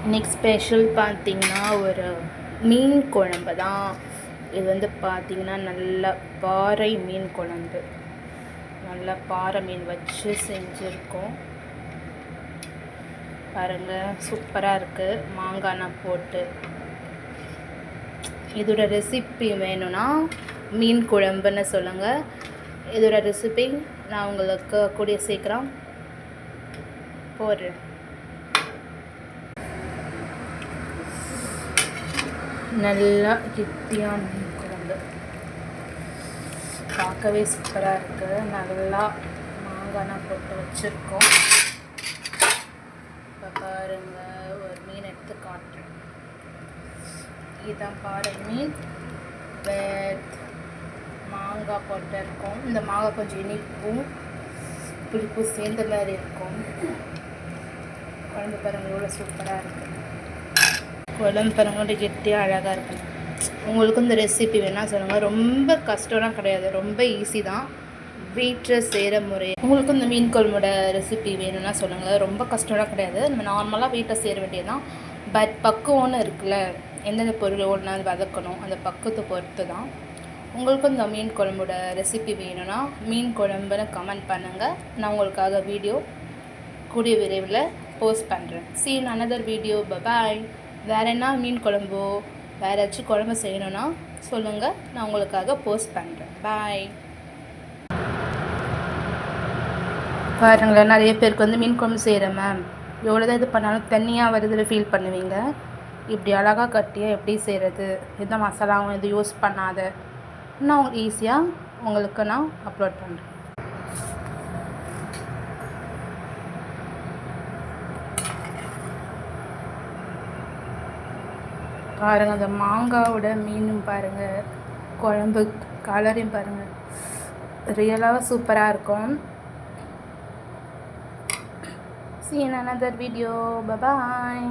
இன்றைக்கி ஸ்பெஷல் பார்த்திங்கன்னா ஒரு மீன் குழம்பு தான். இது வந்து பார்த்திங்கன்னா நல்லா பாறை மீன் குழம்பு, நல்லா பாறை மீன் வச்சு செஞ்சுருக்கோம். பாருங்கள், சூப்பராக இருக்குது. மாங்காய் போட்டு இதோட ரெசிபி வேணும்னா மீன் குழம்புன்னு சொல்லுங்கள். இதோட ரெசிபி நான் உங்களுக்கு கூடிய சீக்கிரம் போடுறேன். நல்லா கெட்டியான மீன் குழம்பு பார்க்கவே சூப்பராக இருக்குது. நல்லா மாங்காய் போட்டு வச்சுருக்கோம். இப்போ பாருங்கள், ஒரு மீன் எடுத்து காட்டுறேன். இதுதான் பாறை மீன். மாங்காய் போட்டு இருக்கோம். இந்த மாங்காய் கொஞ்சம் இனிப்பும் புளிப்பும் சேர்ந்த மாதிரி இருக்கும். குழம்பு பாருங்கள் எவ்வளோ சூப்பராக இருக்குது. குழம்பு பாருங்கள் கெட்டியாக அழகாக இருக்குது. உங்களுக்கும் இந்த ரெசிபி வேணால் சொல்லுங்கள். ரொம்ப கஷ்டம்லாம் கிடையாது, ரொம்ப ஈஸி தான், வீட்டில் செய்கிற முறை. உங்களுக்கும் இந்த மீன் குழம்போட ரெசிபி வேணும்னா சொல்லுங்கள். ரொம்ப கஷ்டம்லாம் கிடையாது, நம்ம நார்மலாக வீட்டில் செய்கிற வேண்டியதுதான். பட் பக்குவம்னு இருக்குல்ல, எந்தெந்த பொருள் ஒன்றா வதக்கணும், அந்த பக்குவத்தை பொறுத்து தான். உங்களுக்கும் இந்த மீன் குழம்போட ரெசிபி வேணும்னா மீன் குழம்புன்னு கமெண்ட் பண்ணுங்கள். நான் உங்களுக்காக வீடியோ கூடிய விரைவில் போஸ்ட் பண்ணுறேன். See you in another video. Bye. வேறு என்ன மீன் குழம்போ வேறு ஏதாச்சும் குழம்பு செய்யணுன்னா சொல்லுங்கள், நான் உங்களுக்காக போஸ்ட் பண்ணுறேன். பாய். பாருங்களேன், நிறைய பேருக்கு வந்து மீன் குழம்பு செய்கிறேன் மேம், எவ்வளோ தான் இது பண்ணாலும் தண்ணியாக வருதுன்னு ஃபீல் பண்ணுவீங்க. இப்படி அழகாக கட்டியாக எப்படி செய்கிறது, எந்த மசாலாவும் இது யூஸ் பண்ணாத, நான் ஈஸியாக உங்களுக்கு நான் அப்லோட் பண்ணுறேன். பாருங்கள், அந்த மாங்காவோட மீனும் பாருங்கள், குழம்பு கலரையும் பாருங்கள், ரியலாக சூப்பராக இருக்கும். See you in another video. Bye bye.